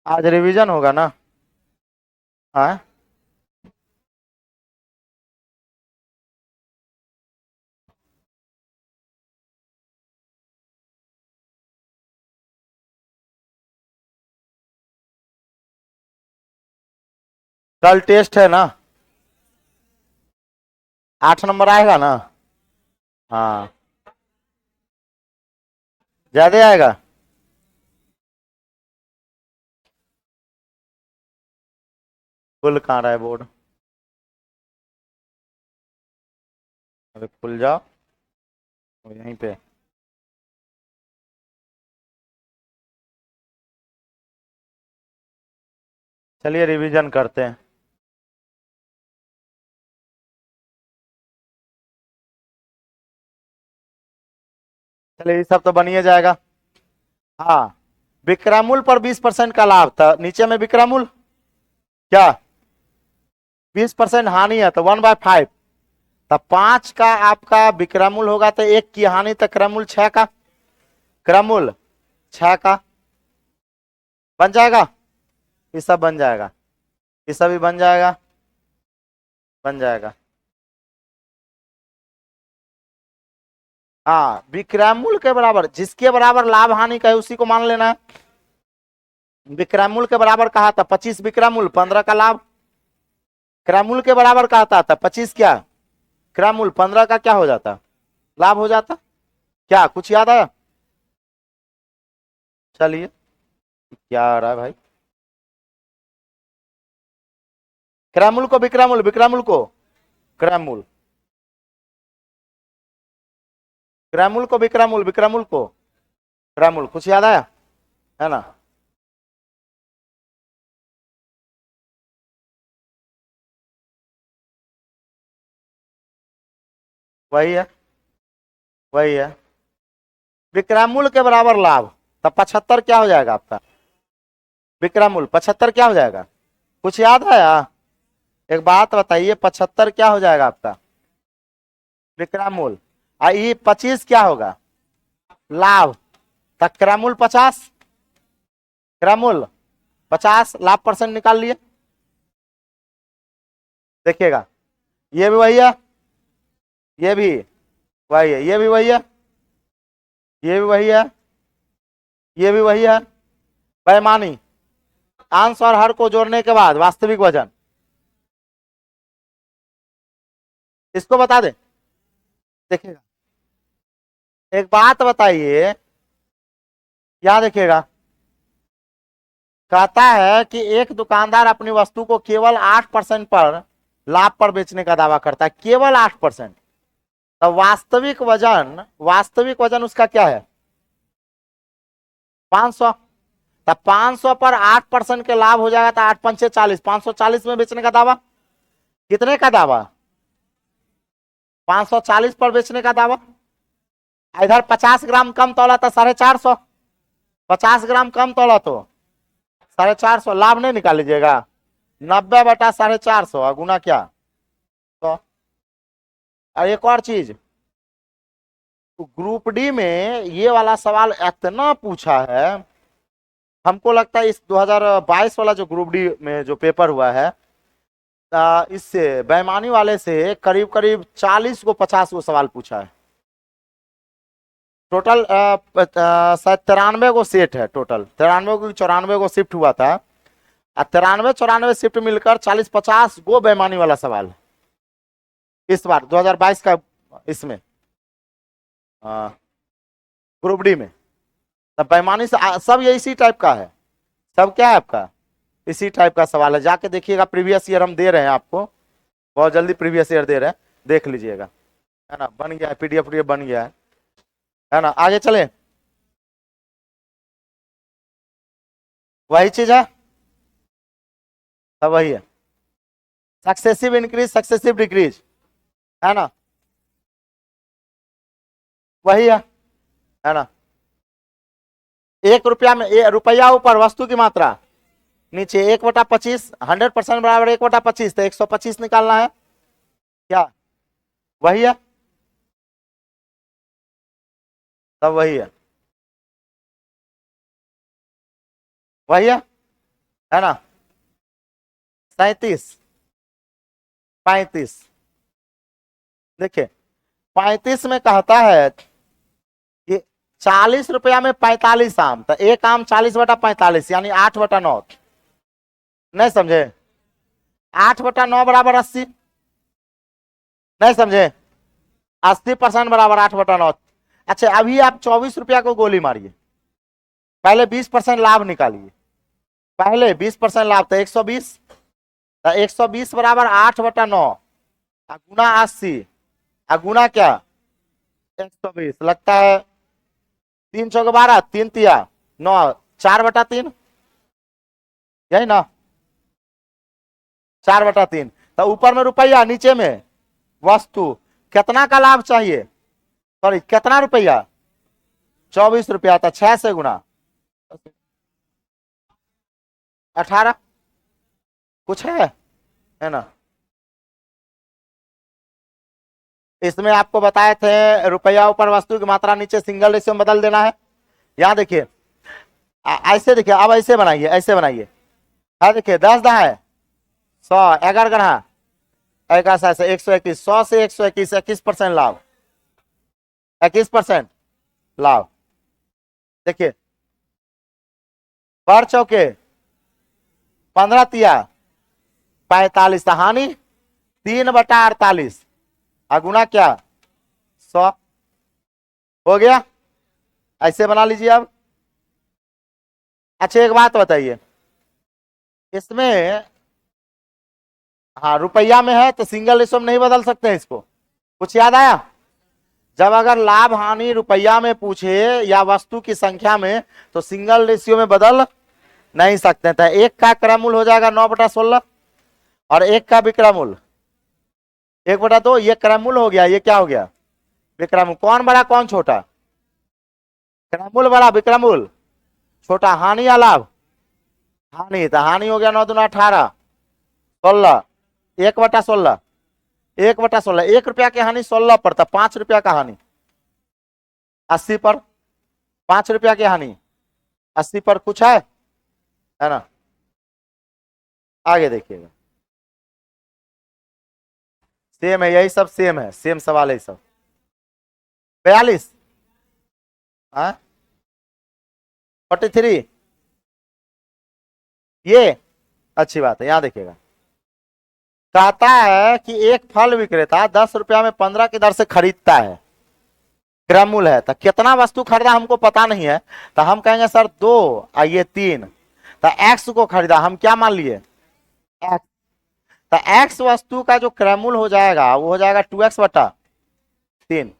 आज रिवीजन होगा ना? हाँ, कल टेस्ट है ना? 8 नंबर आएगा ना? हाँ, ज्यादा आएगा। खुल कहाँ रहा है बोर्ड? अरे खुल जाओ, यहीं पे। चलिए रिवीजन करते हैं। चलिए ये सब तो बनिए जाएगा। हाँ, विक्रयमूल्य पर 20% का लाभ था, नीचे में विक्रयमूल्य क्या 20% हानि है तो 1/5। तब 5 का आपका विक्रयमूल्य होगा तो एक की हानि, तो क्रयमूल्य 6 का, क्रयमूल्य 6 का बन जाएगा। ये सब बन जाएगा, ये सब भी बन जाएगा, बन जाएगा। हाँ, विक्रयमूल्य के बराबर, जिसके बराबर लाभ हानि का है उसी को मान लेना है। विक्रयमूल्य के बराबर कहा था 25 विक्रयमूल्य, 15 का लाभ। क्रयमूल्य के बराबर कहा था 25 क्या, क्रयमूल्य 15 का क्या हो जाता, लाभ हो जाता। क्या कुछ याद आया? चलिए, क्या आ रहा है भाई? क्रयमूल्य को विक्रयमूल्य, विक्रयमूल्य को क्रयमूल्य, क्रयमूल्य को विक्रयमूल्य, विक्रयमूल्य को क्रयमूल्य, कुछ याद आया है ना? वही है, वही है। विक्रयमूल्य के बराबर लाभ, तब 75 क्या हो जाएगा आपका? विक्रयमूल्य 75 क्या हो जाएगा? कुछ याद आया? एक बात बताइए, 75 क्या हो जाएगा आपका विक्रयमूल्य? ये 25 क्या होगा लाभ, तक क्रयमूल्य 50, क्रयमूल्य 50, लाभ परसेंट निकाल लिए। देखिएगा, ये भी वही है, ये भी वही है, ये भी वही है, ये भी वही है, ये भी वही है। बेईमानी, अंश और हर को जोड़ने के बाद वास्तविक वजन, इसको बता दे। देखिएगा, एक बात बताइए, यहां देखिएगा, कहता है कि एक दुकानदार अपनी वस्तु को केवल 8% पर लाभ पर बेचने का दावा करता है, केवल 8%। तो वास्तविक वजन, वास्तविक वजन उसका क्या है 500। तब 500 पर 8% के लाभ हो जाएगा तो 8×5 = 40, 540 में बेचने का दावा। कितने का दावा? 540 पर बेचने का दावा। इधर 50 ग्राम कम तोला तो 450, 50 ग्राम कम तोला तो 450, लाभ नहीं निकाल लीजिएगा। 90/450 गुना क्या, तो। और एक और चीज, ग्रुप डी में ये वाला सवाल इतना पूछा है, हमको लगता है इस 2022 वाला जो ग्रुप डी में जो पेपर हुआ है, इससे बेईमानी वाले से करीब करीब 40 को 50 को सवाल पूछा है। टोटल शायद 93 को सेट है, टोटल 93 को 94 को शिफ्ट हुआ था। 93 94 शिफ्ट मिलकर 40 50 गो बेईमानी वाला सवाल है इस बार 2022 का, इसमें ग्रुप डी में। तब बेईमानी से सब ये इसी टाइप का है, सब क्या है आपका इसी टाइप का सवाल है। जाके देखिएगा, प्रीवियस ईयर हम दे रहे हैं आपको, बहुत जल्दी प्रीवियस ईयर दे रहे हैं, देख लीजिएगा, है ना? बन गया है, पीडीएफ बन गया है ना? आगे चले, वही चीज है, सब वही है। सक्सेसिव इंक्रीज, सक्सेसिव डिक्रीज, है ना? वही है ना? 1 रुपया में रुपया ऊपर वस्तु की मात्रा, नीचे 1/25, 100% बराबर 1/25, तो 125 निकालना है। क्या वही है, सब वही है, वही है। है ना, 37, 35। देखिए 35 में कहता है कि 40 रुपया में 45 आम, तो एक आम 40/45 यानी 8/9। नहीं समझे, 8/9 बराबर 80। नहीं समझे, 80% बराबर 8/9। अच्छा अभी आप 24 रुपया को गोली मारिए, पहले 20% लाभ निकालिए। पहले 20% लाभ तो 120, तो 120 बराबर 8/9 गुना 80 गुना क्या 120। लगता है 3 × 12, 3 × 9, 4/3, यही ना, 4/3। तो ऊपर में रुपया, नीचे में वस्तु, कितना का लाभ चाहिए, सॉरी कितना रुपया, 24 रुपया। था 6 से गुना 18, कुछ है ना। इसमें आपको बताए थे रुपया ऊपर वस्तु की मात्रा नीचे सिंगल रेशियो में बदल देना है। यहाँ देखिए ऐसे देखिए, अब ऐसे बनाइए, ऐसे बनाइए। हाँ देखिए 10 है 100, 11 गढ़ा 121, 100 से 121, 21% लाभ, 21% लाभ। देखिए पर चौके 15 तिया 45, हानि 3/48 गुना क्या 100 हो गया। ऐसे बना लीजिए अब। अच्छा एक बात बताइए, इसमें हाँ रुपया में है तो सिंगल रेशियो में नहीं बदल सकते हैं इसको, कुछ याद आया। जब अगर लाभ हानि रुपया में पूछे या वस्तु की संख्या में, तो सिंगल रेशियो में बदल नहीं सकते। तो एक का क्रयमूल हो जाएगा 9/16 और एक का विक्रयमूल 1/2। ये क्रयमूल हो गया, ये क्या हो गया विक्रयमूल। कौन बड़ा कौन छोटा, क्रयमूल बड़ा विक्रयमूल छोटा। हानि या लाभ, हानि, तो हानि हो गया 9 दूना 18, 16, 1/16, 1/16। 1 रुपया की हानि 16 पर, 5 रुपया का हानि 80 पर, 5 रुपया की हानि 80 पर। कुछ है ना। आगे देखिएगा, सेम है, यही सब सेम है, सेम सवाल है सब। 42, 43, ये अच्छी बात है। यहां देखिएगा कहता है कि एक फल विक्रेता 10 रुपया में 15 की दर से खरीदता है, क्रयमूल है। तो कितना वस्तु खरीदा हमको पता नहीं है, तो हम कहेंगे सर 2 और ये 3। तो एक्स को खरीदा, हम क्या मान लिए एक्स। तो एक्स वस्तु का जो क्रयमूल हो जाएगा वो हो जाएगा 2x/3।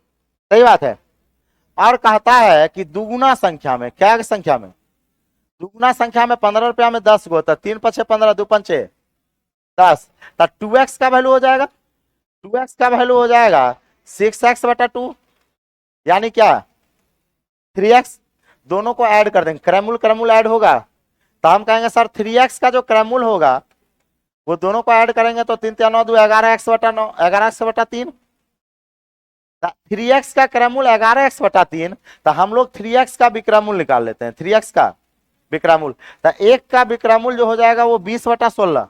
सही बात है। और कहता है कि दुगुना संख्या में, क्या संख्या में, दुगुना संख्या में 15 रुपया में 10 गो, तो 3×5 = 15, 2×5 = 10। तो 2x का वैल्यू हो जाएगा, 2x का वैल्यू हो जाएगा 6x/2, यानी क्या 3x। दोनों को ऐड कर देंगे, क्रयमूल क्रयमूल ऐड होगा, तो हम कहेंगे सर 3x का जो क्रयमूल होगा वो दोनों को ऐड करेंगे तो 3 × 9 = 11x/9, 11x/3। 3x का क्रयमूल 11x/3, तो हम लोग 3x का विक्रयमूल निकाल लेते हैं, 3x का विक्रयमूल। तो एक का विक्रयमूल जो हो जाएगा वो 20/16,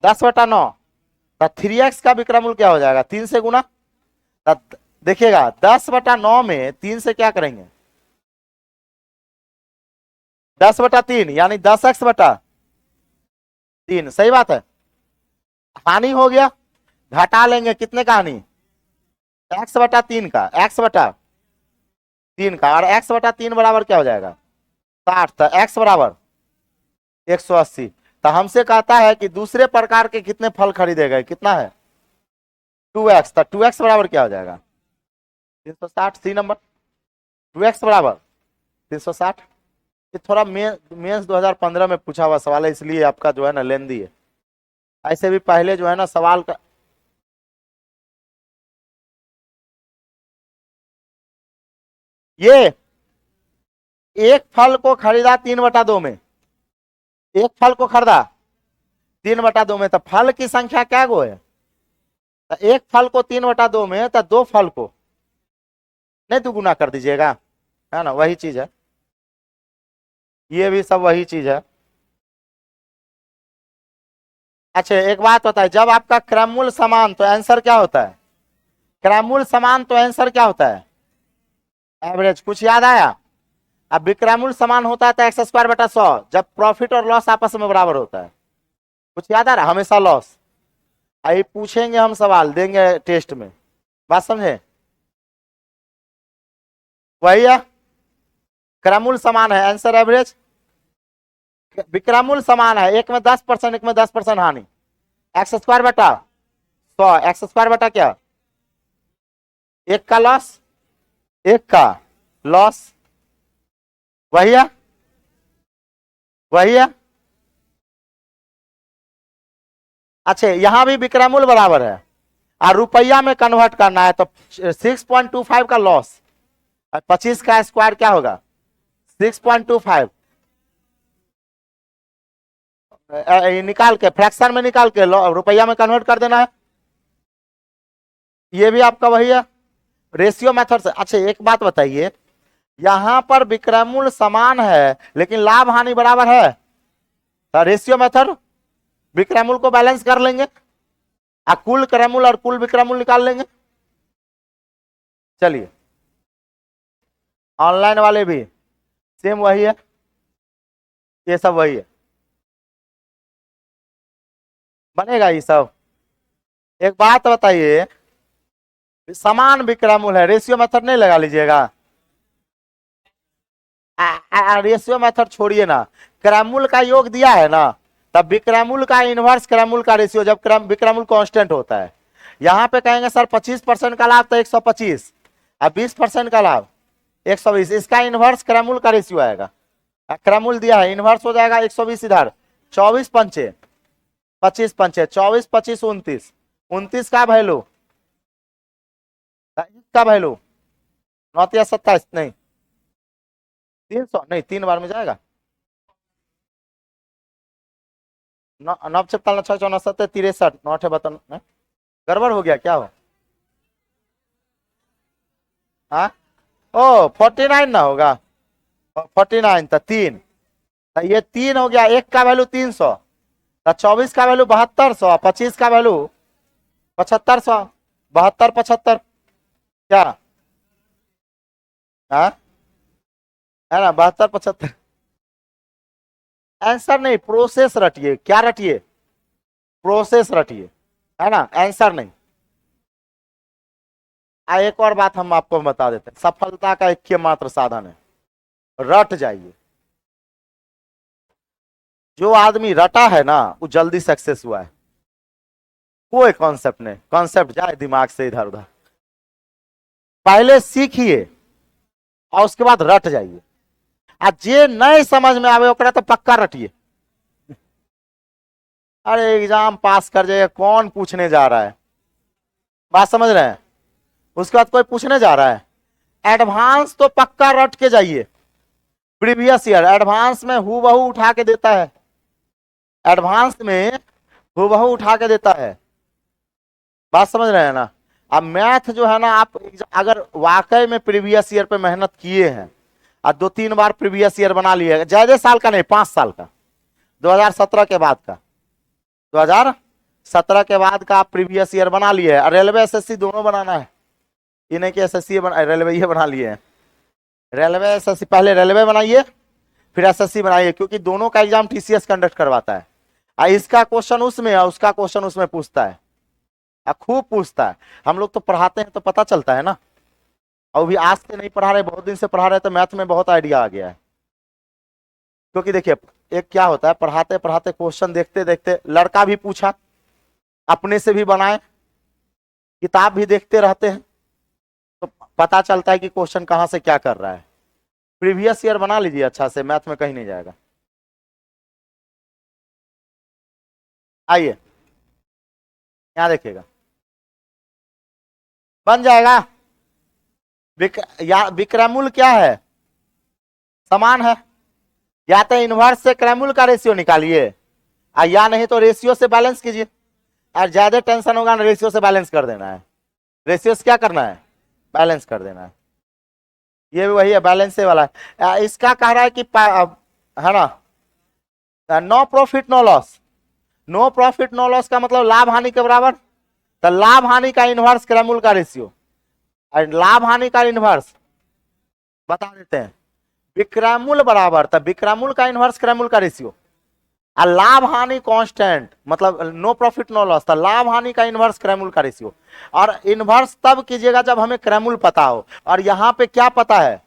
10/9। तो 3x का विक्रयमूल क्या हो जाएगा 3 से गुना। तो देखिएगा 10/9 में 3 से क्या करेंगे 10/3, यानी 10x/3। सही बात है। हानि हो गया, घटा लेंगे कितने का हानि, x/3 का, x/3 का, और x/3 बराबर क्या हो जाएगा 60। तो x बराबर 180। तो हमसे कहता है कि दूसरे प्रकार के कितने फल खरीदे गए, कितना है 2x। तो 2x बराबर क्या हो जाएगा 360, सी नंबर। 2x बराबर 360। ये थोड़ा मेंस 2015 में पूछा हुआ सवाल है, इसलिए आपका जो है ना लेंदी है। ऐसे भी पहले जो है ना सवाल का, ये एक फल को खरीदा 3/2 में, एक फल को खरीदा 3/2 में, तो फल की संख्या क्या गो है, तो एक फल को 3/2 में, तो 2 फल को नहीं दुगुना कर दीजिएगा, है ना, वही चीज है, ये भी सब वही चीज है। अच्छा एक बात बताइए, जब आपका क्रममूल समान तो आंसर क्या होता है? क्रममूल समान तो आंसर क्या होता है? एवरेज। कुछ याद आया? अब विक्रमूल समान होता है तो एक्स स्क्वायर बटा 100, जब प्रॉफिट और लॉस आपस में बराबर होता है। कुछ याद आ रहा? हमेशा लॉस। आई पूछेंगे हम, सवाल देंगे टेस्ट में। बात समझे? वही है, क्रममूल समान है, आंसर एवरेज। विक्रमूल समान है, एक में 10%, एक में 10% हानि। एक्स स्क्वायर बटा 100, एक्स स्क्वायर बटा क्या? एक का लॉस, एक का लॉस। वही है, वही है। अच्छा यहां भी विक्रमूल बराबर है और रुपया में कन्वर्ट करना है तो 6.25 का लॉस, 25 का स्क्वायर क्या होगा? 6.25। निकाल के फ्रैक्शन में निकाल के रुपया में कन्वर्ट कर देना है। ये भी आपका वही है, रेशियो मेथड से। अच्छा एक बात बताइए, यहां पर विक्रमूल समान है लेकिन लाभ हानि बराबर है, तो रेशियो मेथड विक्रमूल को बैलेंस कर लेंगे और कुल क्रमूल और कुल विक्रमूल निकाल लेंगे। चलिए ऑनलाइन वाले भी सेम वही है, ये सब वही है, बनेगा ये सब। एक बात बताइए, समान विक्रमूल है, रेशियो मेथड नहीं लगा लीजिएगा? रेशियो मेथड छोड़िए ना, क्रममूल का योग दिया है ना, तब विक्रमूल का इनवर्स क्रममूल का रेशियो, जब विक्रमूल कांस्टेंट होता है। यहां पे कहेंगे सर 25% का लाभ तो 125 और 20% का लाभ 120, इसका इनवर्स क्रममूल का रेशियो आएगा। क्रममूल दिया है, इनवर्स हो जाएगा 120 इधर, 24 पंचे 25 पंचे 24 25 29, 29 का वैल्यू, का वैल्यू 9 27 नहीं 300 नहीं, 3 बार में जाएगा। नौ छप्पन 6 64 63 9 बतन, गड़बड़ हो गया क्या हो? हाँ ओ 49 ना होगा, 49 तो 3, तो ये 3 हो गया, एक का वैल्यू 300, तो 24 का वैल्यू 7200, 25 का वैल्यू 7500, 72 75 क्या? हाँ है ना, 72 75। आंसर नहीं, प्रोसेस रटिए, क्या रटिए? प्रोसेस रटिए, है ना, आंसर नहीं। एक और बात हम आपको बता देते हैं, सफलता का एक मात्र साधन है, रट जाइए। जो आदमी रटा है ना वो जल्दी सक्सेस हुआ है। कोई कॉन्सेप्ट नहीं, कॉन्सेप्ट जाए दिमाग से इधर उधर, पहले सीखिए और उसके बाद रट जाइए। आज जे नहीं समझ में आवे ओकरा तो पक्का रटिए। अरे एग्जाम पास कर जाएगा, कौन पूछने जा रहा है? बात समझ रहे हैं? उसके बाद कोई पूछने जा रहा है? एडवांस तो पक्का रट के जाइए। प्रीवियस ईयर एडवांस में हूबहू उठा के देता है, एडवांस में हूबहू उठा के देता है। बात समझ रहे हैं ना? अब मैथ जो है ना, आप अगर वाकई में प्रीवियस ईयर पे मेहनत किए हैं और 2-3 बार प्रीवियस ईयर बना लिए, ज्यादा साल का नहीं 5 साल का, 2017 के बाद का, 2017 के बाद का आप प्रीवियस ईयर बना लिए है। रेलवे एसएससी दोनों बनाना है, ये नहीं कि एसएससी रेलवे ये बना लिए हैं। रेलवे एसएससी, पहले रेलवे बनाइए फिर एसएससी बनाइए, क्योंकि दोनों का एग्जाम टीसीएस कंडक्ट करवाता है। इसका क्वेश्चन उसमें है, उसका क्वेश्चन उसमें पूछता है, खूब पूछता है। हम लोग तो पढ़ाते हैं तो पता चलता है ना, और भी आज से नहीं पढ़ा रहे, बहुत दिन से पढ़ा रहे, तो मैथ में बहुत आइडिया आ गया है। क्योंकि देखिए एक क्या होता है, पढ़ाते पढ़ाते क्वेश्चन देखते देखते, लड़का भी पूछा, अपने से भी बनाए, किताब भी देखते रहते हैं, तो पता चलता है कि क्वेश्चन कहां से क्या कर रहा है। प्रीवियस ईयर बना लीजिए अच्छा से, मैथ में कहीं नहीं जाएगा। आइए यहां देखिएगा, बन जाएगा। विक्रमूल क्या है? समान है, या तो इनवर्स से क्रमूल का रेशियो निकालिए, या नहीं तो रेशियो से बैलेंस कीजिए। और ज्यादा टेंशन होगा ना, रेशियो से बैलेंस कर देना है, रेशियो से क्या करना है? बैलेंस कर देना है। ये भी वही है, बैलेंस से वाला है। इसका कह रहा है कि है ना, no profit no loss, no profit no loss का मतलब लाभ हानि के बराबर, तो लाभ हानि का इनवर्स क्रैमुल का रेशियो, और लाभ हानि का इनवर्स बता देते हैं विक्रैमुल बराबर, तब विक्रैमुल का इनवर्स क्रैमुल का रेशियो, और लाभ हानि कांस्टेंट मतलब नो प्रॉफिट नो लॉस, था लाभ हानि का इनवर्स क्रैमुल का रेशियो। और इनवर्स तब कीजिएगा जब हमें क्रैमुल पता हो, और यहां पे क्या पता है,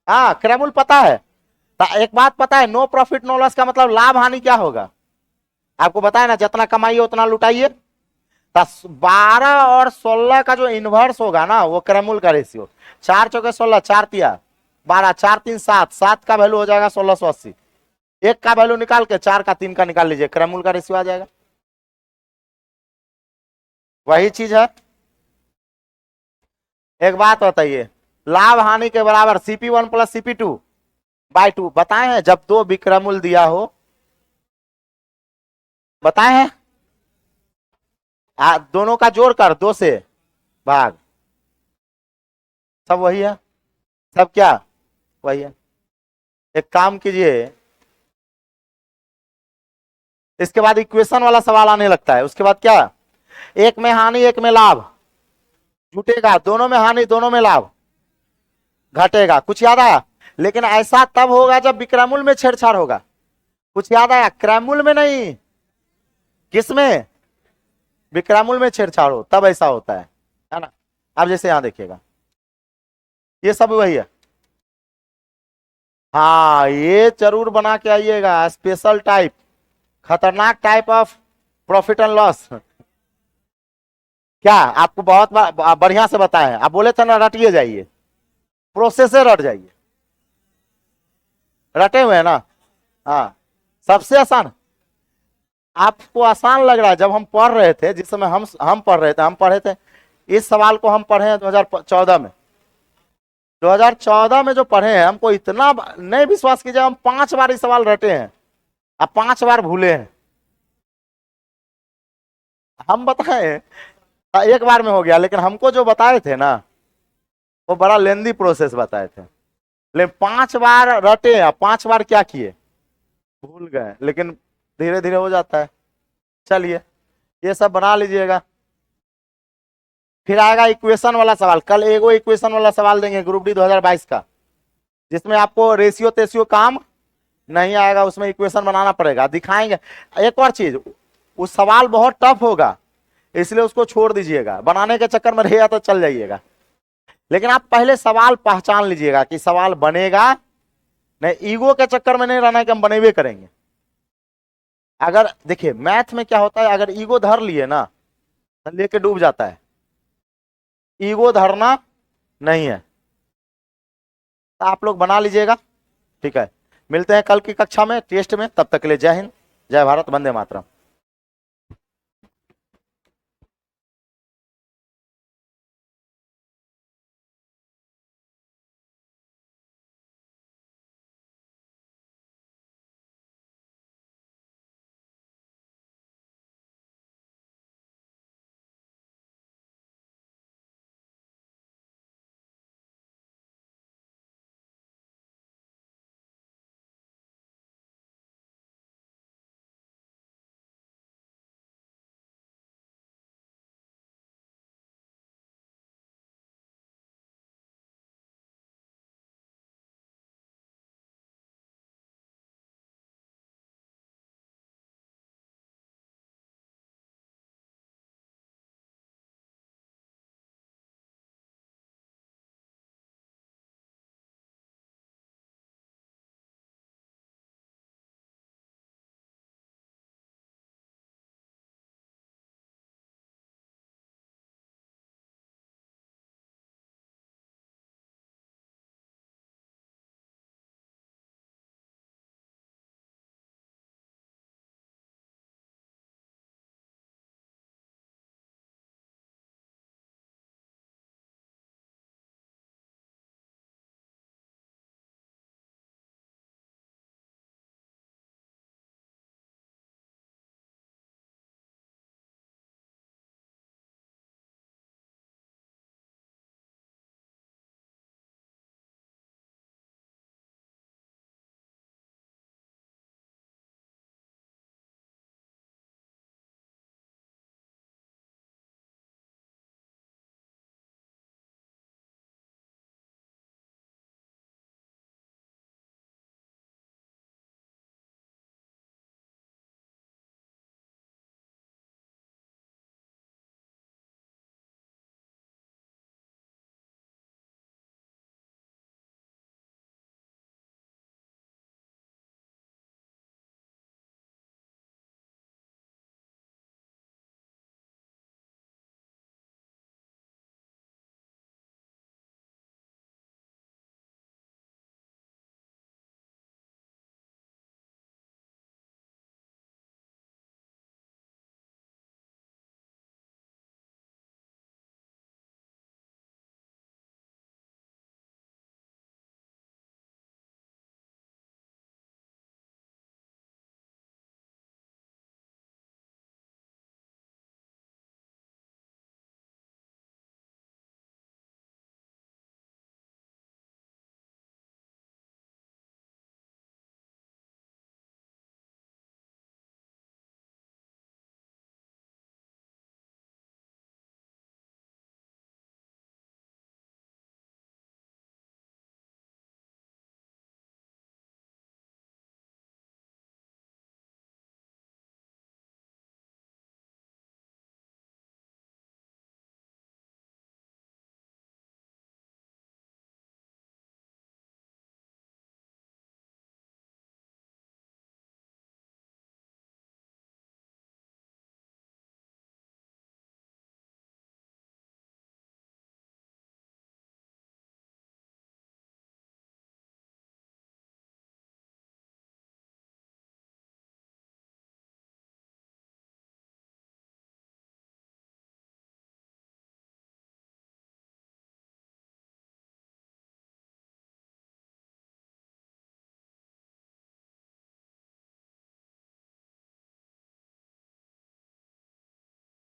हाँ क्रैमुल पता है। तो एक बात पता है, नो प्रॉफिट नो लॉस का मतलब लाभ हानि क्या होगा, आपको बताया ना, जितना कमाइए उतना लुटाइए। 12 और 16 का जो इनवर्स होगा ना वो क्रैमुल का रेशियो, 4 चौके 16, 4 तिया 12, 4 3 7, 7 का वैल्यू हो जाएगा 1680, एक का वैल्यू निकाल के 4 का 3 का निकाल लीजिए, क्रैमुल का रेशियो आ जाएगा। वही चीज है। एक बात बताइए, लाभ हानि के बराबर CP1 प्लस CP2/2 बताए हैं, जब दो विक्रमुल दिया हो, बताए हैं, दोनों का जोड़ कर 2 से भाग, सब वही है, सब क्या वही है। एक काम कीजिए, इसके बाद इक्वेशन वाला सवाल आने लगता है, उसके बाद क्या, एक में हानि एक में लाभ, जुटेगा, दोनों में हानि दोनों में लाभ, घटेगा, कुछ याद आया। लेकिन ऐसा तब होगा जब विक्रमुल में छेड़छाड़ होगा, कुछ याद आया, क्रैमुल में नहीं, किसमें, विक्रमुल में छेड़छाड़ हो तब ऐसा होता है ना। अब जैसे यहां देखिएगा, ये सब वही है, हाँ ये जरूर बना के आइएगा, स्पेशल टाइप, खतरनाक type of profit and loss. क्या आपको बहुत बढ़िया से बताया है, आप बोले थे ना रटिए जाइए, प्रोसेस से रट जाइए, रटे हुए है ना। हाँ सबसे आसान, आपको आसान लग रहा है, जब हम पढ़ रहे थे, जिस समय हम पढ़ रहे थे, हम पढ़े थे इस सवाल को, हम पढ़े हैं 2014 में, 2014 में जो पढ़े हैं, हमको इतना नहीं विश्वास कीजिए, हम 5 बार इस सवाल रटे हैं, अब 5 बार भूले हैं, हम बताए एक बार में हो गया, लेकिन हमको जो बताए थे ना वो बड़ा लेंदी प्रोसेस बताए थे, लेकिन 5 बार रटे, 5 बार क्या किए, भूल गए, लेकिन धीरे धीरे हो जाता है। चलिए ये सब बना लीजिएगा, फिर आएगा इक्वेशन वाला सवाल, कल एगो इक्वेशन वाला सवाल देंगे ग्रुप डी 2022 का, जिसमें आपको रेशियो तेशियो काम नहीं आएगा, उसमें इक्वेशन बनाना पड़ेगा, दिखाएंगे। एक और चीज, उस सवाल बहुत टफ होगा, इसलिए उसको छोड़ दीजिएगा, बनाने के चक्कर में रहेगा तो चल जाइएगा, लेकिन आप पहले सवाल पहचान लीजिएगा कि सवाल बनेगा नहीं, ईगो के चक्कर में नहीं रहना है कि हम बनेबे करेंगे। अगर देखिए मैथ में क्या होता है, अगर ईगो धर लिए ना तो लेके डूब जाता है, ईगो धरना नहीं है, तो आप लोग बना लीजिएगा, ठीक है। मिलते हैं कल की कक्षा में टेस्ट में, तब तक के लिए जय हिंद, जय भारत, वंदे मातरम।